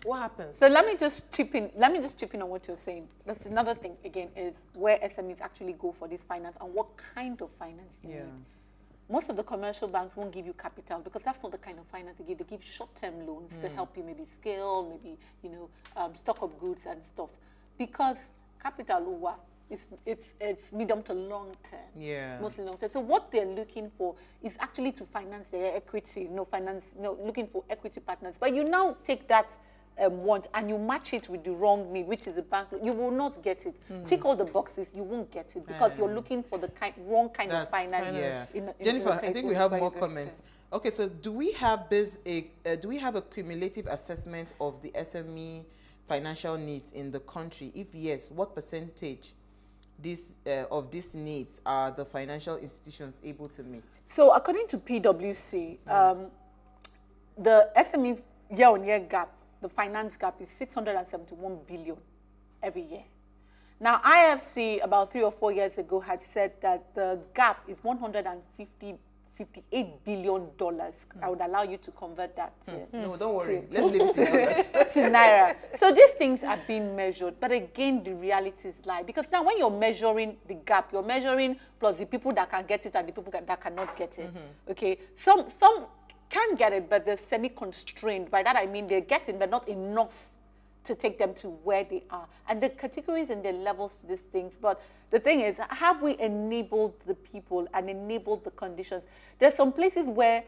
What happens? So let me just chip in on what you're saying. That's another thing, again, is where SMEs actually go for this finance and what kind of finance you need. Most of the commercial banks won't give you capital because that's not the kind of finance they give. They give short-term loans to help you maybe scale, maybe, stock up goods and stuff. Because capital, it's medium to long term. Yeah. Mostly long term. So what they're looking for is actually to finance their equity, looking for equity partners. But you now take that want and you match it with the wrong need, which is the bank, you will not get it. Tick all the boxes, you won't get it because you're looking for the wrong kind of finance. Yeah. Jennifer, I think we have more comments. Okay, so do we have a cumulative assessment of the SME financial needs in the country? If yes, what percentage of these needs are the financial institutions able to meet? So according to PwC, the SME year-on-year gap, the finance gap, is 671 billion every year. Now, IFC about 3 or 4 years ago had said that the gap is $158 billion. I would allow you to convert that to no, don't worry. Let's leave it to dollars. to naira. So these things are being measured, but again, the realities lie because now when you're measuring the gap, you're measuring plus the people that can get it and the people that cannot get it. Okay, some can get it, but they're semi-constrained. By that I mean they're getting, but not enough to take them to where they are. And the categories and the levels to these things. But the thing is, have we enabled the people and enabled the conditions? There's some places where,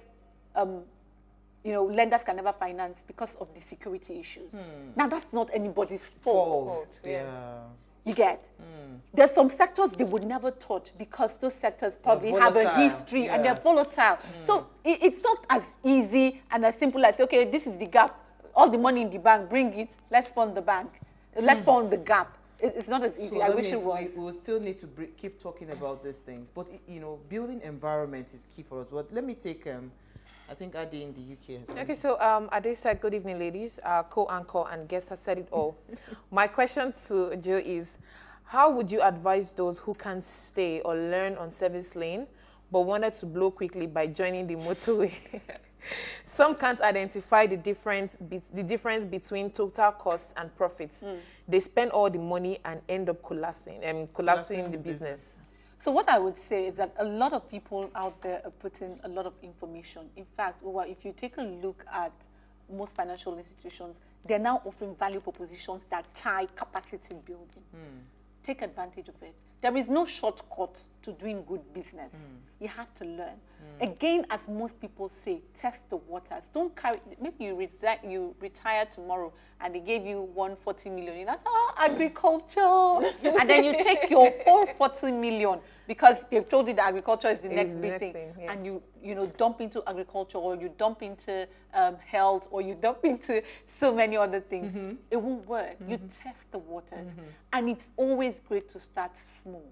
lenders can never finance because of the security issues. Now, that's not anybody's fault. Yeah. You get? There's some sectors they would never touch because those sectors probably have a history and they're volatile. So it's not as easy and as simple as, okay, this is the gap. All the money in the bank, bring it, let's fund the bank. Let's fund the gap. It's not as easy. So I wish it was. We will still need to keep talking about these things. But, building environment is key for us. But let me take, I think Ade in the UK has Okay, so Ade said, good evening, ladies. Co-anchor and guest has said it all. My question to Joe is, how would you advise those who can't stay or learn on service lane, but wanted to blow quickly by joining the motorway? Some can't identify the difference between total costs and profits. They spend all the money and end up collapsing the business. So what I would say is that a lot of people out there are putting a lot of information. In fact, if you take a look at most financial institutions, they're now offering value propositions that tie capacity building. Take advantage of it. There is no shortcut to doing good business. You have to learn. Again, as most people say, test the waters. Don't carry, maybe you retire tomorrow and they gave you 140 million. That's agriculture. And then you take your whole 40 million because they've told you that agriculture is the next big thing. And you dump into agriculture or you dump into health or you dump into so many other things. It won't work. You test the waters. And it's always great to start small.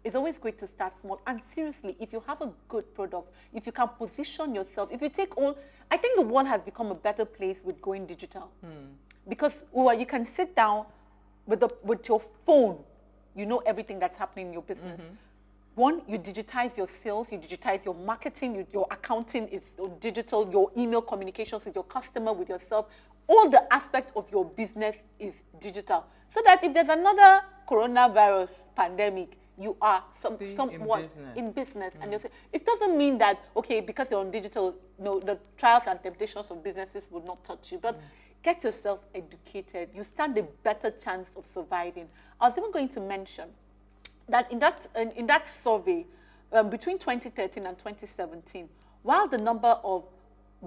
It's always great to start small. And seriously, if you have a good product, if you can position yourself, if you take all, I think the world has become a better place with going digital. Because you can sit down with your phone, you know everything that's happening in your business. One, you digitize your sales, you digitize your marketing, your accounting is digital, your email communications with your customer, with yourself. All the aspect of your business is digital. So that if there's another coronavirus pandemic, you are somewhat in business. And you say, it doesn't mean that, okay, because you're on digital, the trials and temptations of businesses will not touch you. But get yourself educated. You stand a better chance of surviving. I was even going to mention that in that survey, between 2013 and 2017, while the number of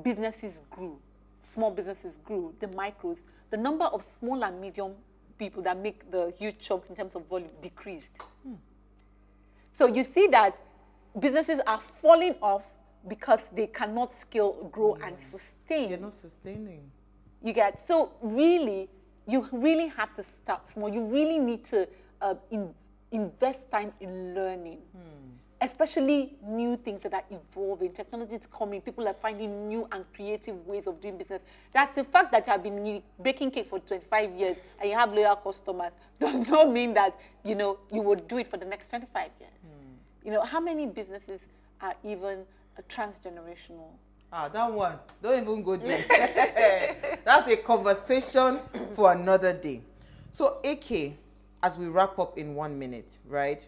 businesses grew, small businesses grew, the micros, the number of small and medium people that make the huge chunk in terms of volume decreased. So you see that businesses are falling off because they cannot scale, grow, and sustain. They're not sustaining. You get, so really, you really have to start small. You really need to invest time in learning, especially new things that are evolving. Technology is coming. People are finding new and creative ways of doing business. That's the fact that you have been baking cake for 25 years and you have loyal customers does not mean that, you would do it for the next 25 years. How many businesses are even transgenerational? That one, don't even go there. That's a conversation for another day. So, AK, as we wrap up in 1 minute, right?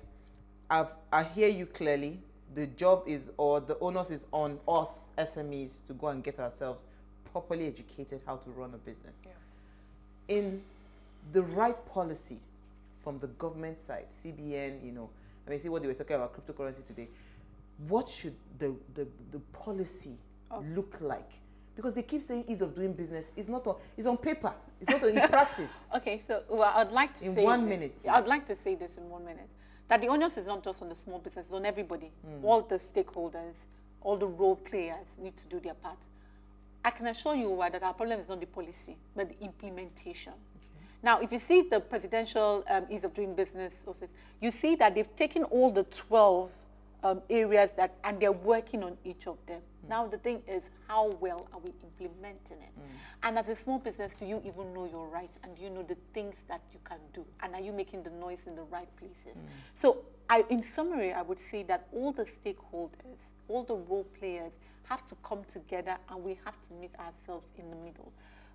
I hear you clearly. The job is, or the onus is on us SMEs to go and get ourselves properly educated how to run a business. Yeah. In the right policy from the government side, CBN, see what they were talking about cryptocurrency today. What should the policy look like? Because they keep saying ease of doing business. It's on paper. It's not in practice. Okay, so I'd like to say in 1 minute. I'd like to say this in 1 minute. That the onus is not just on the small business, it's on everybody. All the stakeholders, all the role players need to do their part. I can assure you that our problem is not the policy, but the implementation. Okay. Now, if you see the Presidential Ease of Doing Business Office, you see that they've taken all the 12 areas and they're working on each of them. Now, the thing is, how well are we implementing it? And as a small business, do you even know your rights? And do you know the things that you can do? And are you making the noise in the right places? So, in summary, I would say that all the stakeholders, all the role players have to come together, and we have to meet ourselves in the middle.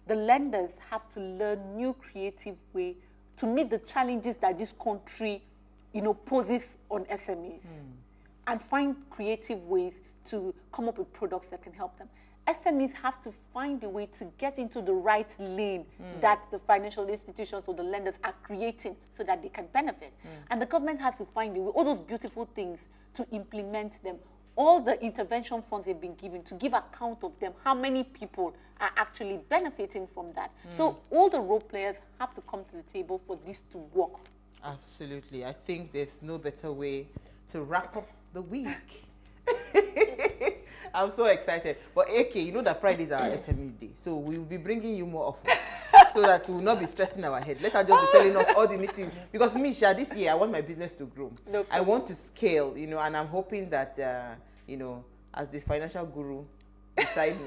The lenders have to learn new creative way to meet the challenges that this country, poses on SMEs, and find creative ways to come up with products that can help them. SMEs have to find a way to get into the right lane that the financial institutions or the lenders are creating so that they can benefit. And the government has to find a way, all those beautiful things, to implement them. All the intervention funds they've been given, to give account of them, how many people are actually benefiting from that. So all the role players have to come to the table for this to work. Absolutely. I think there's no better way to wrap up the week. I'm so excited. But AK, you know that Friday is our SMEs day. So we will be bringing you more often so that we will not be stressing our head. Let her just be telling us all the meetings. Because me, Sha, this year, I want my business to grow. No, I want to scale, and I'm hoping that, as the financial guru beside me,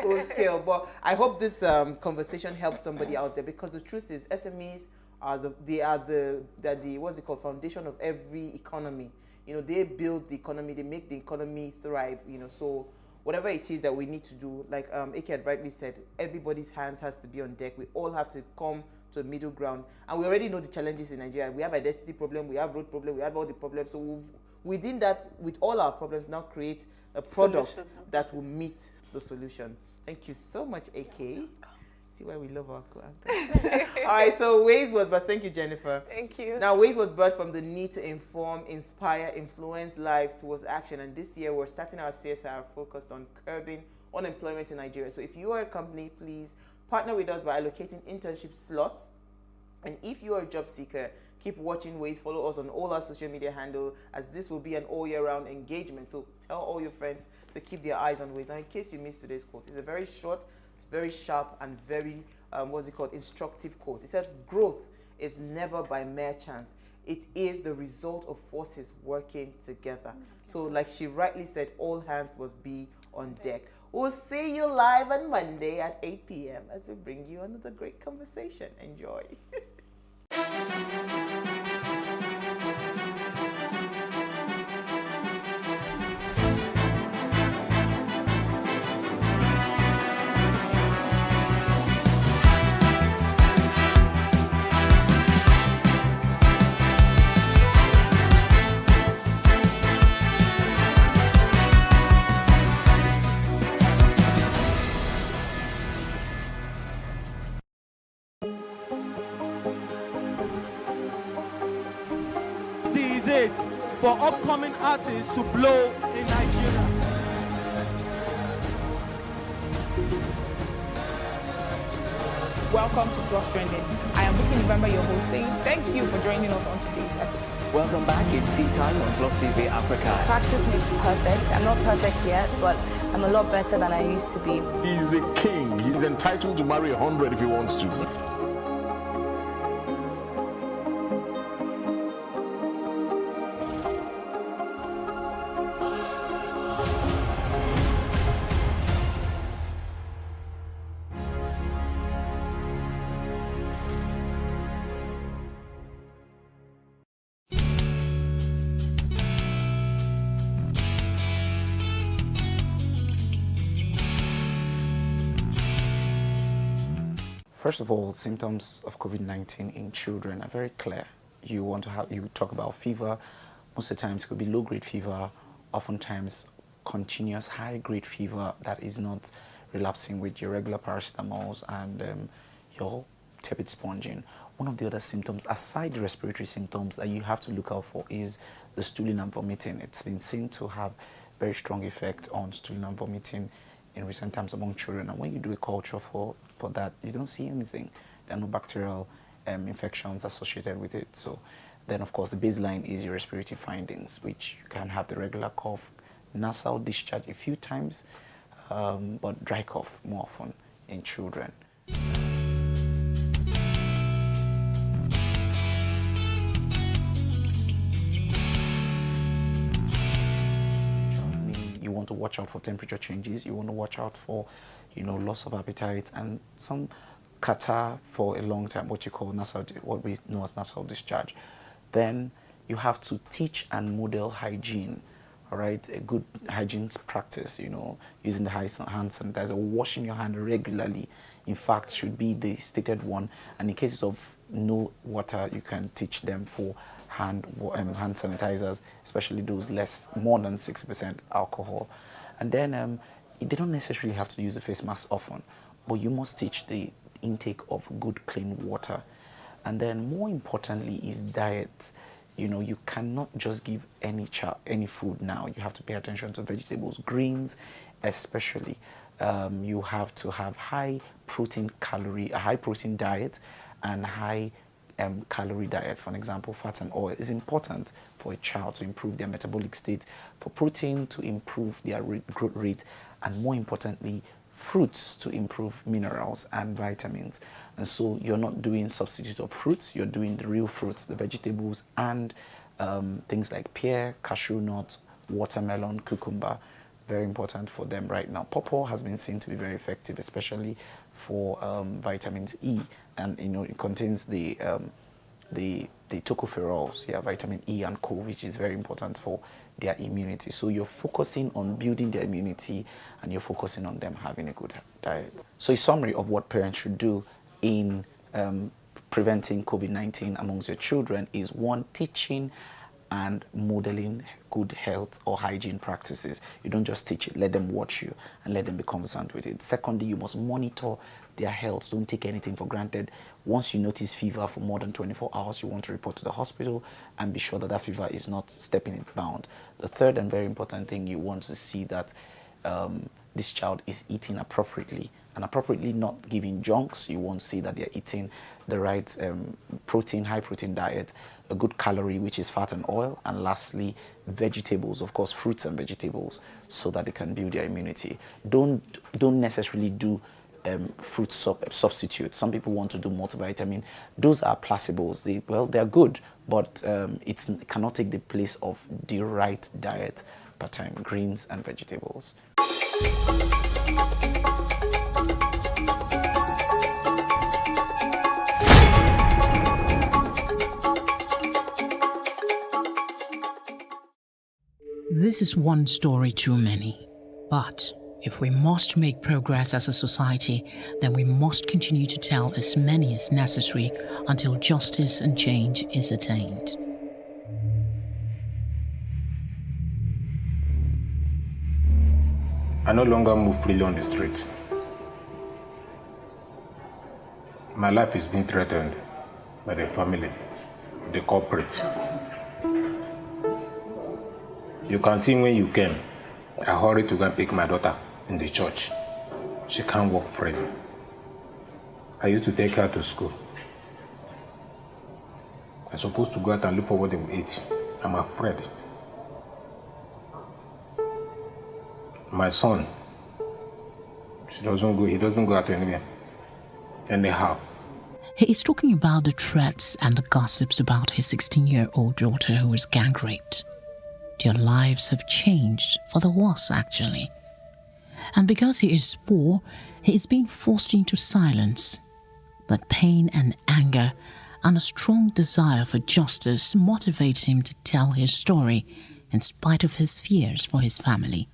will scale. But I hope this conversation helped somebody out there, because the truth is SMEs are the foundation of every economy. They build the economy, they make the economy thrive, so whatever it is that we need to do, like AK had rightly said, everybody's hands has to be on deck. We all have to come to a middle ground. And we already know the challenges in Nigeria. We have identity problem, we have road problem, we have all the problems. So within that, with all our problems, now create a product that will meet the solution. Thank you so much, AK. See why we love our co-anchor. All right, so Ways was birthed. Thank you, Jennifer. Thank you. Now, Ways was birthed from the need to inform, inspire, influence lives towards action. And this year, we're starting our CSR focused on curbing unemployment in Nigeria. So if you are a company, please partner with us by allocating internship slots. And if you are a job seeker, keep watching Ways. Follow us on all our social media handle, as this will be an all-year-round engagement. So tell all your friends to keep their eyes on Ways. And in case you missed today's quote, it's a very short, very sharp, and very, instructive quote. It says, growth is never by mere chance. It is the result of forces working together. So like she rightly said, all hands must be on deck. We'll see you live on Monday at 8 p.m. as we bring you another great conversation. Enjoy. For upcoming artists to blow in Nigeria. Welcome to Plus Trending. I am Bookie November, your host, saying thank you for joining us on today's episode. Welcome back. It's tea time on Plus TV Africa. Practice makes perfect. I'm not perfect yet, but I'm a lot better than I used to be. He's a king. He's entitled to marry 100 if he wants to. First of all, symptoms of COVID-19 in children are very clear. You talk about fever. Most of the times it could be low-grade fever, oftentimes continuous high-grade fever that is not relapsing with your regular paracetamols and your tepid sponging. One of the other symptoms, aside the respiratory symptoms that you have to look out for, is the stooling and vomiting. It's been seen to have very strong effect on stooling and vomiting in recent times among children. And when you do a culture for that, you don't see anything. There are no bacterial infections associated with it. So then, of course, the baseline is your respiratory findings, which you can have the regular cough, nasal discharge a few times, but dry cough more often in children. You want to watch out for temperature changes. You want to watch out for, loss of appetite and some catarrh for a long time, what we know as nasal discharge. Then you have to teach and model hygiene, all right? A good hygiene practice, using the hand sanitizer, washing your hand regularly, in fact, should be the stated one. And in cases of no water, you can teach them for hand sanitizers, especially those more than 60% alcohol. And then they don't necessarily have to use the face mask often, but you must teach the intake of good clean water. And then more importantly is diet. You cannot just give any food now. You have to pay attention to vegetables, greens especially. You have to have a high protein diet and high calorie diet. For example, fat and oil is important for a child to improve their metabolic state, for protein to improve their growth rate, and more importantly, fruits to improve minerals and vitamins. And so you're not doing substitute of fruits, you're doing the real fruits, the vegetables, and things like pear, cashew nuts, watermelon, cucumber, very important for them right now. Pawpaw has been seen to be very effective, especially for vitamins E, and it contains the tocopherols, vitamin E and Co, which is very important for their immunity. So you're focusing on building their immunity, and you're focusing on them having a good diet. So a summary of what parents should do in preventing COVID-19 amongst your children is: 1, teaching and modeling good health or hygiene practices. You don't just teach it, let them watch you and let them be conversant with it. Secondly, you must monitor their health. Don't take anything for granted. Once you notice fever for more than 24 hours, you want to report to the hospital and be sure that that fever is not stepping its bound. The third and very important thing, you want to see that this child is eating appropriately, and appropriately not giving junks. You want to see that they're eating the right high protein diet, a good calorie, which is fat and oil, and lastly, vegetables, of course, fruits and vegetables, so that they can build their immunity. Don't necessarily do fruit substitute. Some people want to do multivitamin. Those are placebos. They're good, but it cannot take the place of the right diet pattern, greens and vegetables. This is one story too many, but if we must make progress as a society, then we must continue to tell as many as necessary until justice and change is attained. I no longer move freely on the street. My life is being threatened by the family, the corporate. You can see when you came, I hurried to go and pick my daughter in the church. She can't walk freely. I used to take her to school. I'm supposed to go out and look for what they will eat. I'm afraid. My son, he doesn't go out anywhere. Anyhow. He is talking about the threats and the gossips about his 16-year-old daughter who was gang raped. Their lives have changed for the worse, actually. And because he is poor, he is being forced into silence. But pain and anger and a strong desire for justice motivates him to tell his story in spite of his fears for his family.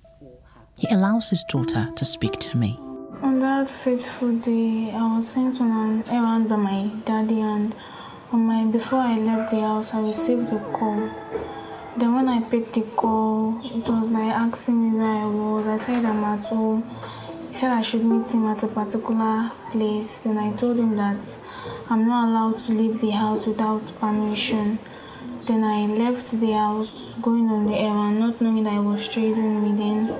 He allows his daughter to speak to me. On that fateful day, I was sent on an errand by my daddy, and before I left the house, I received a call. Then when I picked the call, it was like asking me where I was. I said I'm at home. He said I should meet him at a particular place. Then I told him that I'm not allowed to leave the house without permission. Then I left the house, going on the errand, not knowing that he was chasing me. Then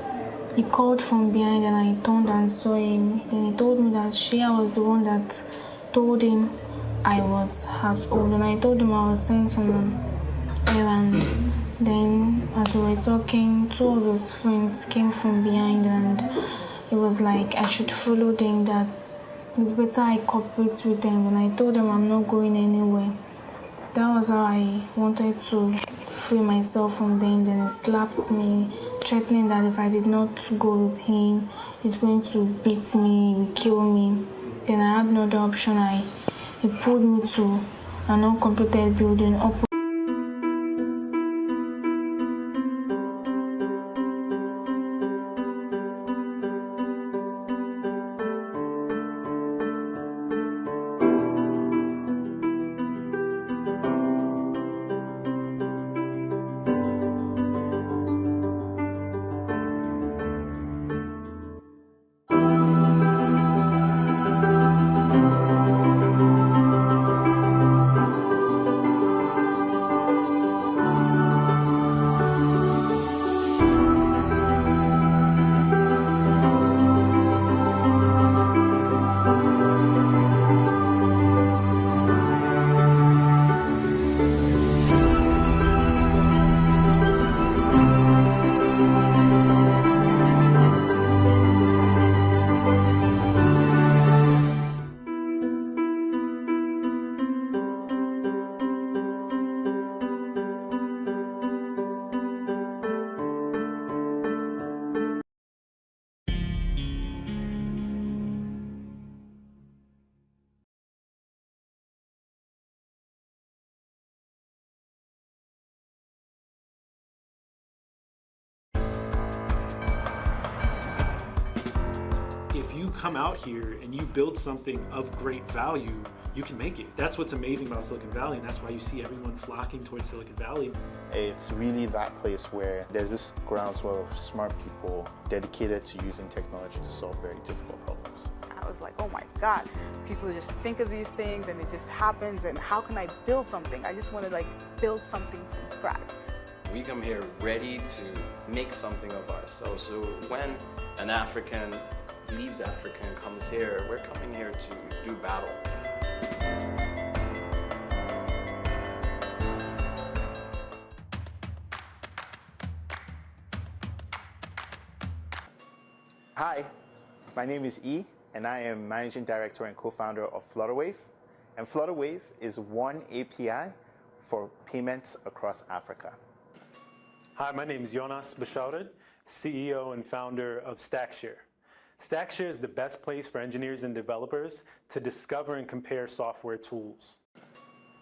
he called from behind and I turned and saw him. Then he told me that Shia was the one that told him I was at home. And I told him I was sent on an errand. Then as we were talking, two of his friends came from behind and it was like I should follow them, that it's better I cooperate with them. And I told them I'm not going anywhere. That was how I wanted to free myself from them. Then he slapped me, threatening that if I did not go with him, he's going to beat me, he will kill me. Then I had no other option. He pulled me to an uncompleted building up. If you come out here and you build something of great value, you can make it. That's what's amazing about Silicon Valley, and that's why you see everyone flocking towards Silicon Valley. It's really that place where there's this groundswell of smart people dedicated to using technology to solve very difficult problems. I was like, oh my God, people just think of these things and it just happens, and how can I build something? I just want to build something from scratch. We come here ready to make something of ourselves. So when an African leaves Africa and comes here, we're coming here to do battle. Hi, my name is E, and I am Managing Director and Co-founder of Flutterwave. And Flutterwave is one API for payments across Africa. Hi, my name is Jonas Beshouted, CEO and founder of StackShare. StackShare is the best place for engineers and developers to discover and compare software tools.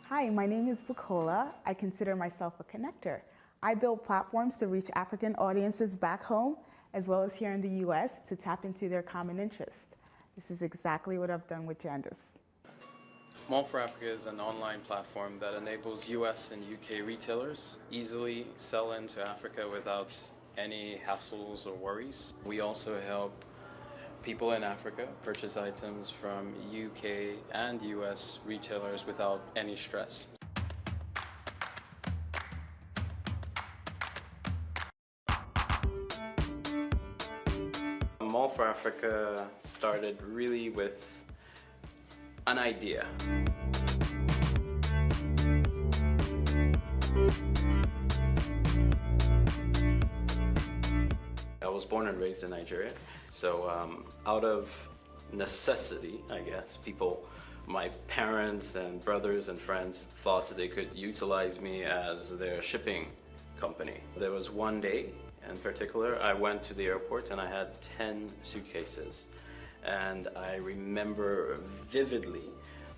Hi, my name is Bukola. I consider myself a connector. I build platforms to reach African audiences back home, as well as here in the US, to tap into their common interests. This is exactly what I've done with Jandis. Mall for Africa is an online platform that enables US and UK retailers easily sell into Africa without any hassles or worries. We also help people in Africa purchase items from UK and US retailers without any stress. Mall for Africa started really with an idea. I was born and raised in Nigeria, so out of necessity, I guess, my parents and brothers and friends thought they could utilize me as their shipping company. There was one day in particular, I went to the airport and I had 10 suitcases. And I remember vividly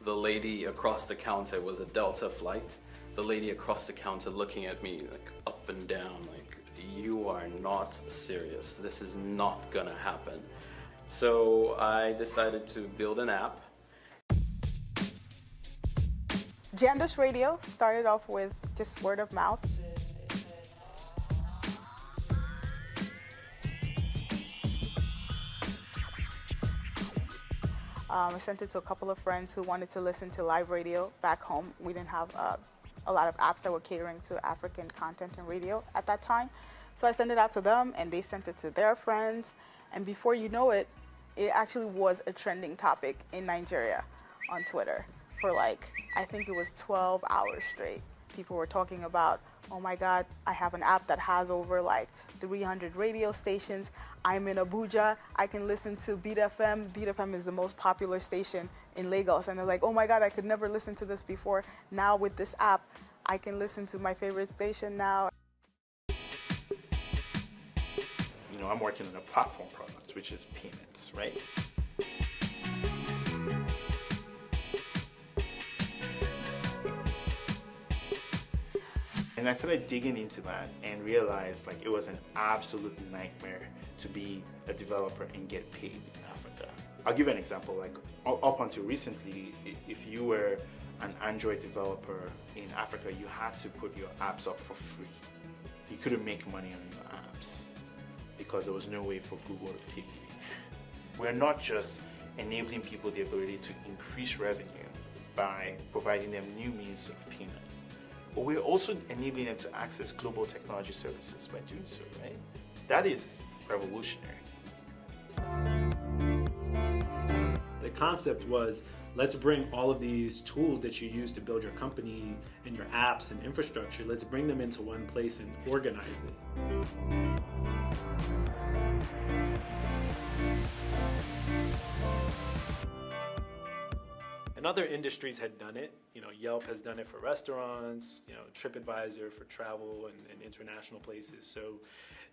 the lady across the counter, it was a Delta flight, the lady across the counter looking at me up and down, you are not serious. This is not gonna happen. So I decided to build an app. Jandos Radio started off with just word of mouth. I sent it to a couple of friends who wanted to listen to live radio back home. We didn't have a lot of apps that were catering to African content and radio at that time. So I sent it out to them, and they sent it to their friends. And before you know it, it actually was a trending topic in Nigeria on Twitter for like, I think it was 12 hours straight. People were talking about, oh my God, I have an app that has over like 300 radio stations. I'm in Abuja. I can listen to Beat FM. Beat FM is the most popular station in Lagos. And they're like, oh my God, I could never listen to this before. Now with this app, I can listen to my favorite station now. You know, I'm working on a platform product, which is payments, right? And I started digging into that and realized like it was an absolute nightmare to be a developer and get paid in Africa. I'll give you an example. Like up until recently, if you were an Android developer in Africa, you had to put your apps up for free. You couldn't make money on your apps because there was no way for Google to pay you. We're not just enabling people the ability to increase revenue by providing them new means of payment, but we're also enabling them to access global technology services by doing so, right? That is revolutionary. The concept was, let's bring all of these tools that you use to build your company and your apps and infrastructure, let's bring them into one place and organize it. And other industries had done it. You know, Yelp has done it for restaurants, you know, TripAdvisor for travel and international places. So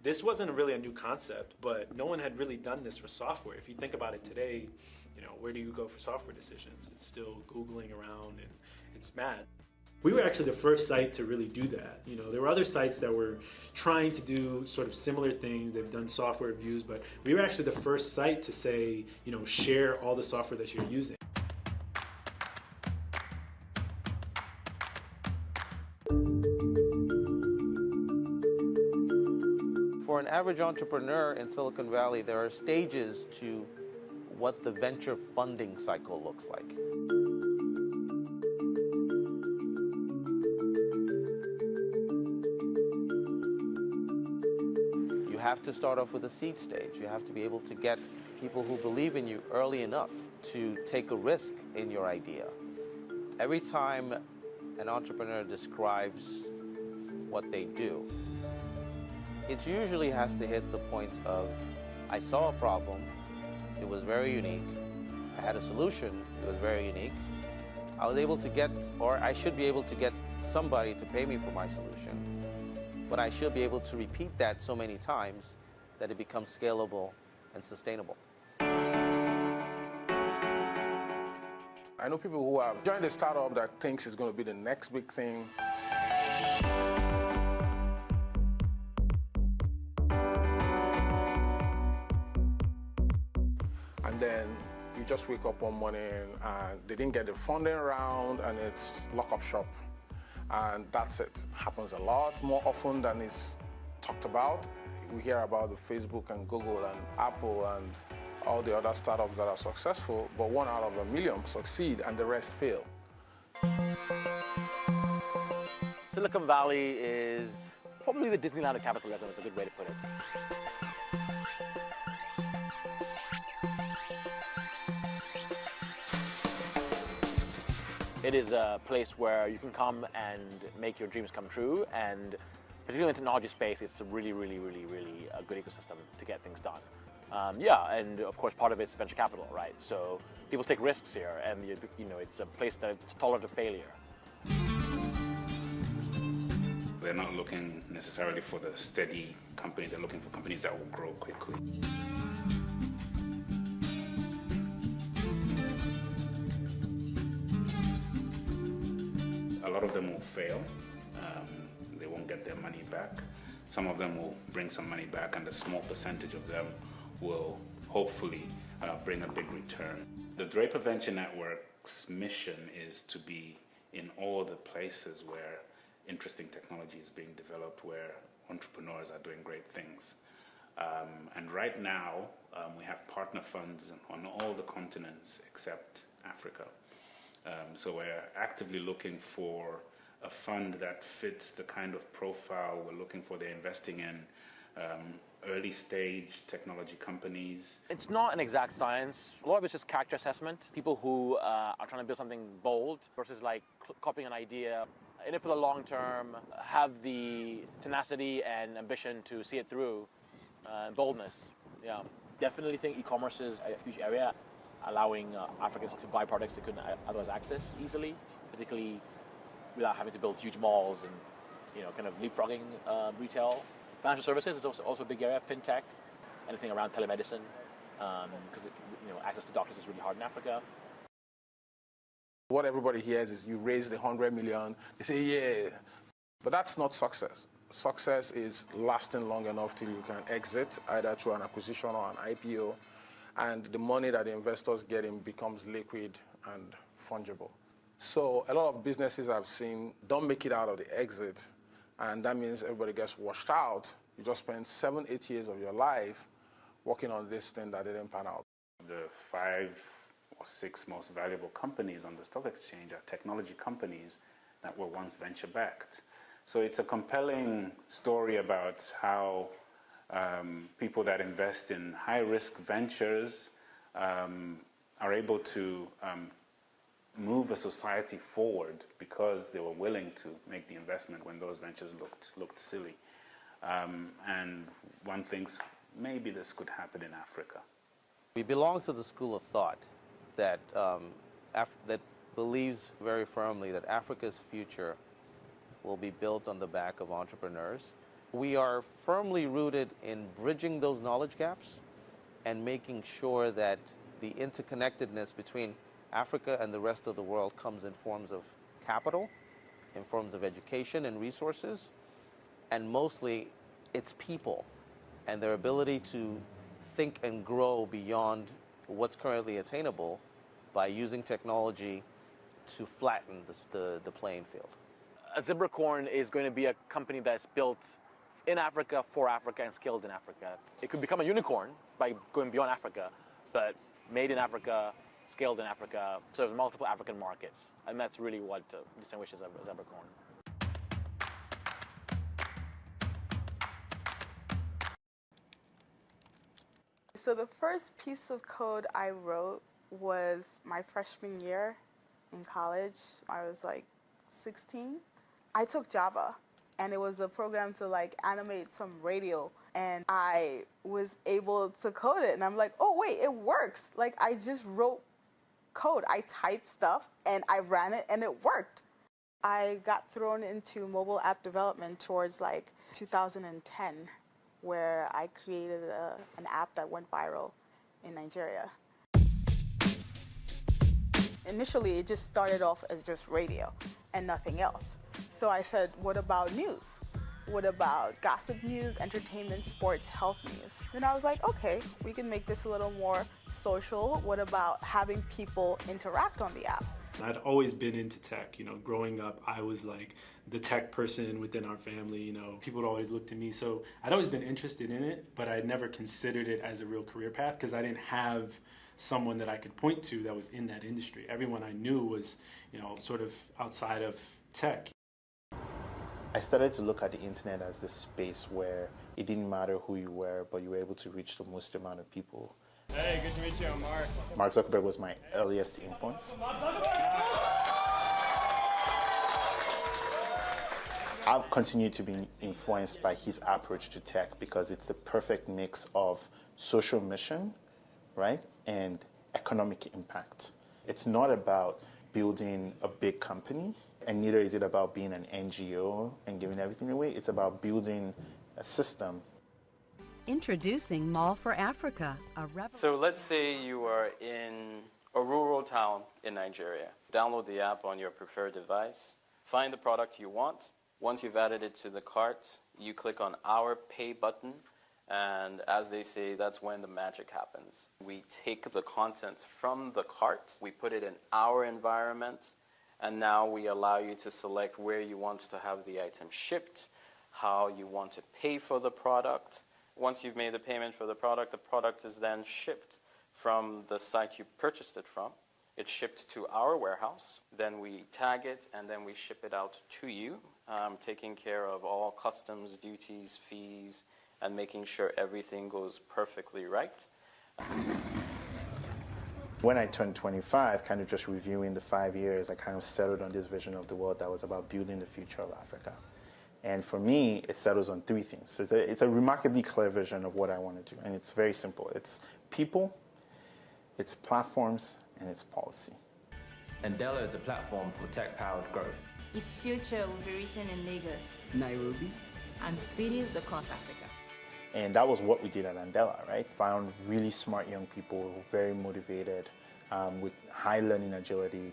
this wasn't really a new concept, but no one had really done this for software. If you think about it today, you know, where do you go for software decisions? It's still Googling around, and it's mad. We were actually the first site to really do that. You know, there were other sites that were trying to do sort of similar things. They've done software reviews, but we were actually the first site to say, you know, share all the software that you're using. For an average entrepreneur in Silicon Valley, there are stages to what the venture funding cycle looks like. You have to start off with a seed stage. You have to be able to get people who believe in you early enough to take a risk in your idea. Every time an entrepreneur describes what they do, it usually has to hit the point of, I saw a problem, it was very unique, I had a solution, it was very unique, I was able to get, or I should be able to get somebody to pay me for my solution, but I should be able to repeat that so many times that it becomes scalable and sustainable. I know people who have joined a startup that thinks it's going to be the next big thing. And then you just wake up one morning and they didn't get the funding round and it's lock up shop. And that's it. Happens a lot more often than it's talked about. We hear about the Facebook and Google and Apple and all the other startups that are successful, but 1 out of a million succeed and the rest fail. Silicon Valley is probably the Disneyland of capitalism, is a good way to put it. It is a place where you can come and make your dreams come true, and particularly in the technology space, it's a really a good ecosystem to get things done. Yeah, and of course part of it's venture capital, right? So people take risks here, and you know, it's a place that's tolerant of failure. They're not looking necessarily for the steady company, they're looking for companies that will grow quickly. A lot of them will fail. They won't get their money back. Some of them will bring some money back, and a small percentage of them will hopefully bring a big return. The Draper Venture Network's mission is to be in all the places where interesting technology is being developed, where entrepreneurs are doing great things. And right now, we have partner funds on all the continents except Africa. So we're actively looking for a fund that fits the kind of profile we're looking for. They're investing in early stage technology companies. It's not an exact science. A lot of it's just character assessment. People who are trying to build something bold versus like copying an idea. In it for the long term, have the tenacity and ambition to see it through, boldness. Yeah, definitely think e-commerce is a huge area, allowing Africans to buy products they couldn't otherwise access easily, particularly without having to build huge malls and kind of leapfrogging retail. Financial services is also a big area. Fintech, anything around telemedicine, because access to doctors is really hard in Africa. What everybody hears is you raise the 100 million, they say, yeah. But that's not success. Success is lasting long enough till you can exit, either through an acquisition or an IPO, and the money that the investors get in becomes liquid and fungible. So a lot of businesses I've seen don't make it out of the exit, and that means everybody gets washed out. You just spend 7-8 years of your life working on this thing that didn't pan out. The 5 or 6 most valuable companies on the stock exchange are technology companies that were once venture-backed. So it's a compelling story about how people that invest in high-risk ventures are able to move a society forward because they were willing to make the investment when those ventures looked silly. And one thinks maybe this could happen in Africa. We belong to the school of thought that that believes very firmly that Africa's future will be built on the back of entrepreneurs. We are firmly rooted in bridging those knowledge gaps and making sure that the interconnectedness between Africa and the rest of the world comes in forms of capital, in forms of education and resources, and mostly it's people and their ability to think and grow beyond what's currently attainable by using technology to flatten the playing field. Zebracorn is going to be a company that's built in Africa, for Africa, and scaled in Africa. It could become a unicorn by going beyond Africa, but made in Africa, scaled in Africa, serves multiple African markets. And that's really what distinguishes Zebracorn. So the first piece of code I wrote was my freshman year in college. I was like 16. I took Java, and it was a program to like animate some radio, and I was able to code it, and I'm like, oh wait, it works. Like I just wrote code. I typed stuff and I ran it and it worked. I got thrown into mobile app development towards like 2010, where I created an app that went viral in Nigeria. Initially, it just started off as just radio and nothing else. So I said, what about news? What about gossip news, entertainment, sports, health news? Then I was like, okay, we can make this a little more social. What about having people interact on the app? I'd always been into tech. Growing up, I was like the tech person within our family. People would always look to me. So I'd always been interested in it, but I'd never considered it as a real career path because I didn't have someone that I could point to that was in that industry. Everyone I knew was, sort of outside of tech. I started to look at the internet as this space where it didn't matter who you were, but you were able to reach the most amount of people. Hey, good to meet you, I'm Mark. Mark Zuckerberg was my earliest influence. I've continued to be influenced by his approach to tech because it's the perfect mix of social mission, right, and economic impact. It's not about building a big company, and neither is it about being an NGO and giving everything away. It's about building a system. Introducing Mall for Africa, So let's say you are in a rural town in Nigeria. Download the app on your preferred device, find the product you want. Once you've added it to the cart, you click on Our Pay button, And as they say, that's when the magic happens. We take the content from the cart, we put it in our environment, and now we allow you to select where you want to have the item shipped, how you want to pay for the product. Once you've made the payment for the product is then shipped from the site you purchased it from. It's shipped to our warehouse. Then we tag it, and then we ship it out to you, taking care of all customs, duties, fees, and making sure everything goes perfectly right. When I turned 25, kind of just reviewing the 5 years, I kind of settled on this vision of the world that was about building the future of Africa. And for me, it settles on three things. So it's a remarkably clear vision of what I want to do. And it's very simple. It's people, it's platforms, and it's policy. Andela is a platform for tech-powered growth. Its future will be written in Lagos, Nairobi, and cities across Africa. And that was what we did at Andela, right? Found really smart young people, very motivated, with high learning agility,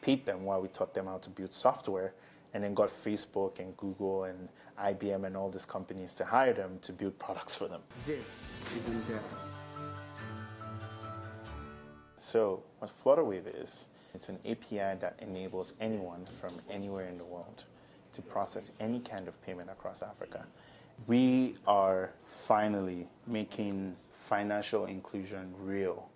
paid them while we taught them how to build software, and then got Facebook and Google and IBM and all these companies to hire them to build products for them. This is Andela. So what Flutterwave is, it's an API that enables anyone from anywhere in the world to process any kind of payment across Africa. We are finally making financial inclusion real.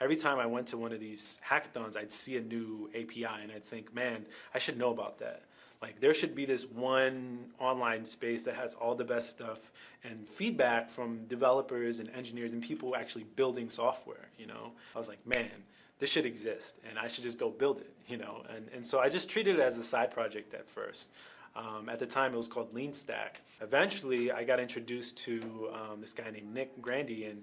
Every time I went to one of these hackathons, I'd see a new API and I'd think, man, I should know about that. Like, there should be this one online space that has all the best stuff and feedback from developers and engineers and people actually building software, you know? I was like, man, this should exist and I should just go build it, you know? And so I just treated it as a side project at first. At the time, it was called LeanStack. Eventually, I got introduced to this guy named Nick Grandy, and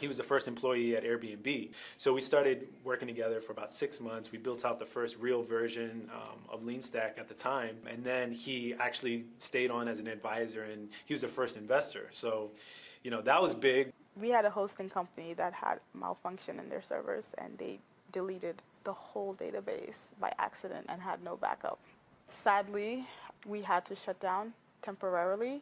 he was the first employee at Airbnb. So we started working together for about 6 months. We built out the first real version of LeanStack at the time. And then he actually stayed on as an advisor, and he was the first investor. So, you know, that was big. We had a hosting company that had malfunction in their servers, and they deleted the whole database by accident and had no backup. Sadly, we had to shut down temporarily,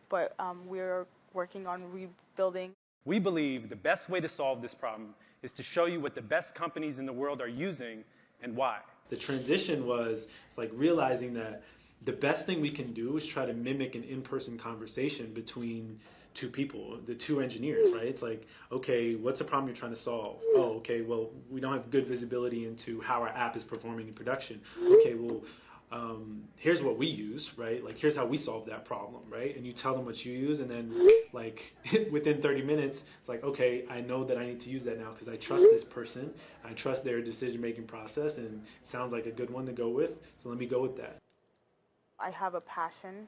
but we're working on rebuilding. We believe the best way to solve this problem is to show you what the best companies in the world are using and why. The transition was, it's like realizing that the best thing we can do is try to mimic an in-person conversation between two people, the two engineers, right? It's like, okay, what's the problem you're trying to solve? Oh, okay, well, we don't have good visibility into how our app is performing in production. Okay, well, here's what we use, right? Like, here's how we solve that problem, right? And you tell them what you use, and then like within 30 minutes, it's like, okay, I know that I need to use that now because I trust this person, I trust their decision-making process, and it sounds like a good one to go with, so let me go with that. I have a passion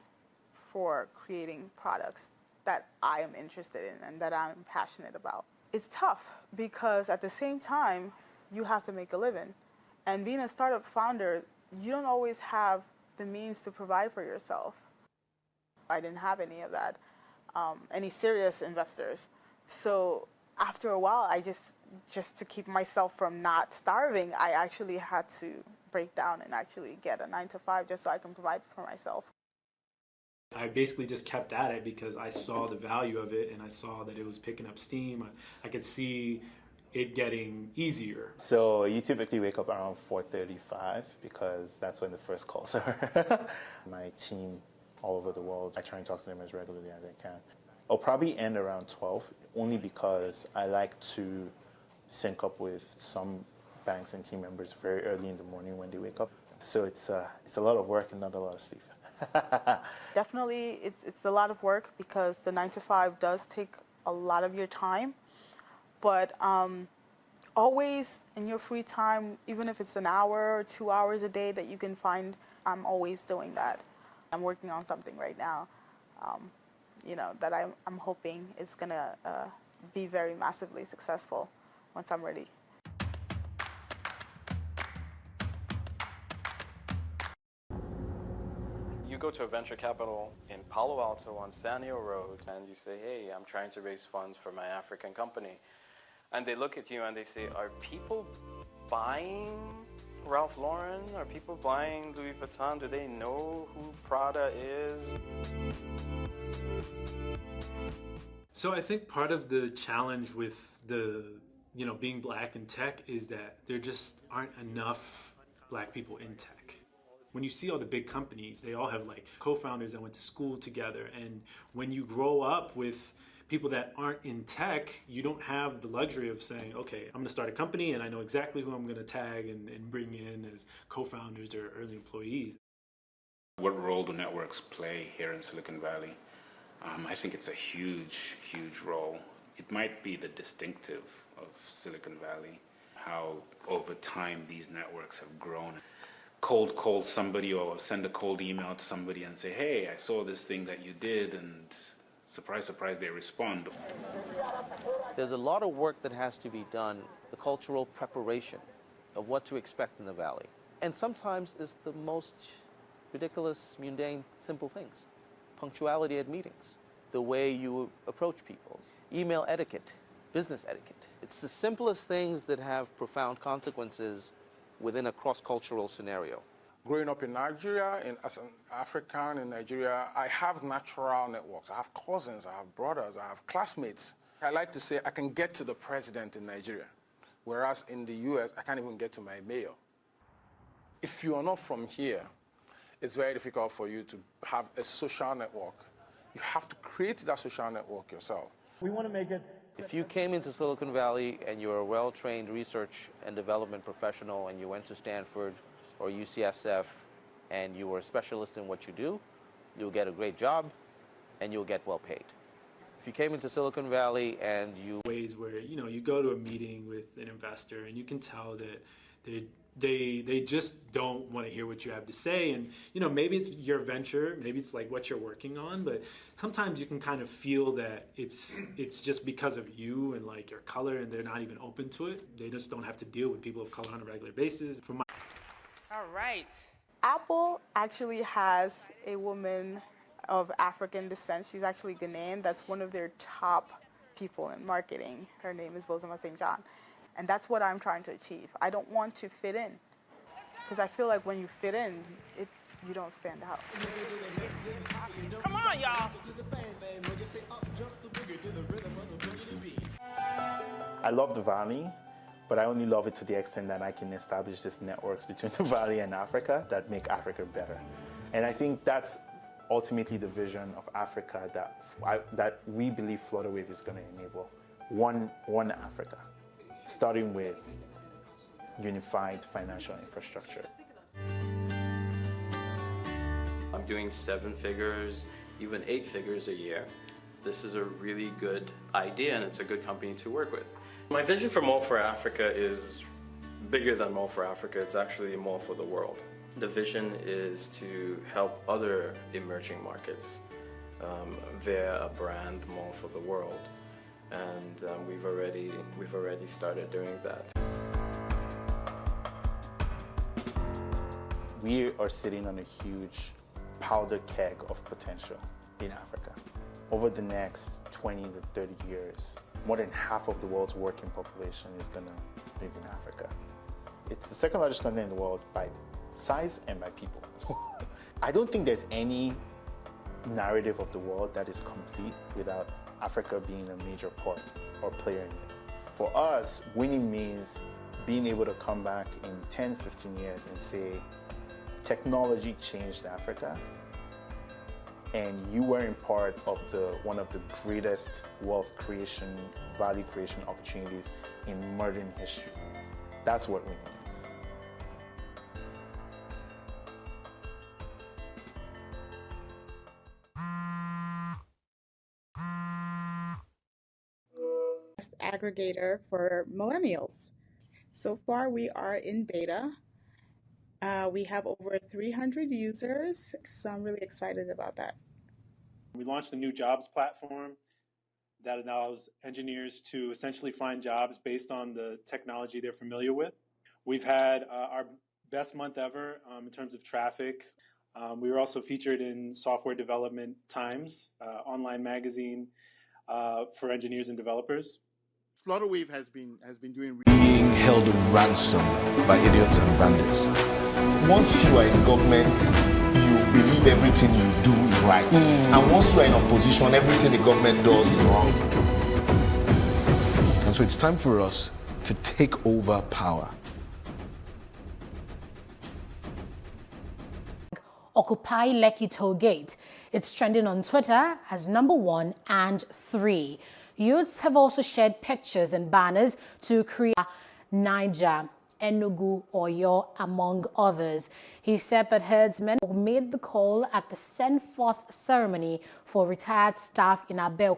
for creating products that I am interested in and that I'm passionate about. It's tough because at the same time, you have to make a living. And being a startup founder, you don't always have the means to provide for yourself. I didn't have any of that, any serious investors. So after a while, I just to keep myself from not starving, I actually had to break down and actually get a 9-to-5 just so I can provide for myself. I basically just kept at it because I saw the value of it and I saw that it was picking up steam. I could see it getting easier. So you typically wake up around 4:35 because that's when the first calls are. My team all over the world, I try and talk to them as regularly as I can. I'll probably end around 12, only because I like to sync up with some banks and team members very early in the morning when they wake up. So it's a lot of work and not a lot of sleep. Definitely, it's a lot of work because the 9-to-5 does take a lot of your time. But always in your free time, even if it's an hour or 2 hours a day that you can find, I'm always doing that. I'm working on something right now, you know, that I'm hoping is gonna be very massively successful once I'm ready. You go to a venture capital in Palo Alto on Sanio Road and you say, hey, I'm trying to raise funds for my African company. And they look at you and they say, are people buying Ralph Lauren? Are people buying Louis Vuitton? Do they know who Prada is? So I think part of the challenge with being black in tech is that there just aren't enough black people in tech. When you see all the big companies, they all have like co-founders that went to school together. And when you grow up with people that aren't in tech, you don't have the luxury of saying, okay, I'm gonna start a company and I know exactly who I'm gonna tag and bring in as co-founders or early employees. What role do networks play here in Silicon Valley? I think it's a huge, huge role. It might be the distinctive of Silicon Valley, how over time these networks have grown. Cold call somebody or send a cold email to somebody and say, hey, I saw this thing that you did, and surprise, surprise, they respond. There's a lot of work that has to be done, the cultural preparation of what to expect in the Valley. And sometimes it's the most ridiculous, mundane, simple things. Punctuality at meetings, the way you approach people, email etiquette, business etiquette. It's the simplest things that have profound consequences within a cross-cultural scenario. Growing up in Nigeria, as an African in Nigeria, I have natural networks. I have cousins, I have brothers, I have classmates. I like to say I can get to the president in Nigeria, whereas in the US, I can't even get to my mayor. If you are not from here, it's very difficult for you to have a social network. You have to create that social network yourself. We want to make it. If you came into Silicon Valley and you're a well-trained research and development professional and you went to Stanford or UCSF and you were a specialist in what you do, you'll get a great job and you'll get well paid. If you came into Silicon Valley and you... Ways where, you go to a meeting with an investor and you can tell that they just don't want to hear what you have to say. And, maybe it's your venture, maybe it's like what you're working on, but sometimes you can kind of feel that it's just because of you and like your color, and they're not even open to it. They just don't have to deal with people of color on a regular basis. All right. Apple actually has a woman of African descent. She's actually Ghanaian. That's one of their top people in marketing. Her name is Bozoma St. John. And that's what I'm trying to achieve. I don't want to fit in, because I feel like when you fit in, you don't stand out. Come on, y'all. I love the Valley, but I only love it to the extent that I can establish these networks between the Valley and Africa that make Africa better. And I think that's ultimately the vision of Africa that we believe FlutterWave is going to enable. One Africa, starting with unified financial infrastructure. I'm doing 7 figures, even 8 figures a year. This is a really good idea, and it's a good company to work with. My vision for Mall for Africa is bigger than Mall for Africa. It's actually a mall for the world. The vision is to help other emerging markets via a brand Mall for the world. And we've already started doing that. We are sitting on a huge powder keg of potential in Africa. Over the next 20 to 30 years, more than half of the world's working population is going to live in Africa. It's the second largest continent in the world by size and by people. I don't think there's any narrative of the world that is complete without Africa being a major part or player in it. For us, winning means being able to come back in 10, 15 years and say, technology changed Africa, and you were in part of one of the greatest wealth creation, value creation opportunities in modern history. That's what winning is. Aggregator for millennials. So far, we are in beta. We have over 300 users, so I'm really excited about that. We launched a new jobs platform that allows engineers to essentially find jobs based on the technology they're familiar with. We've had our best month ever in terms of traffic. We were also featured in Software Development Times, online magazine for engineers and developers. FlutterWave has been doing being held ransom by idiots and bandits. Once you are in government, you believe everything you do is right. And once you are in opposition, everything the government does is wrong. And so it's time for us to take over power. Occupy Lekki Tollgate. It's trending on Twitter as #1 and 3. Youths have also shared pictures and banners to create Niger, Enugu, Oyo, among others. He said that herdsmen made the call at the send-forth ceremony for retired staff in Abeokuta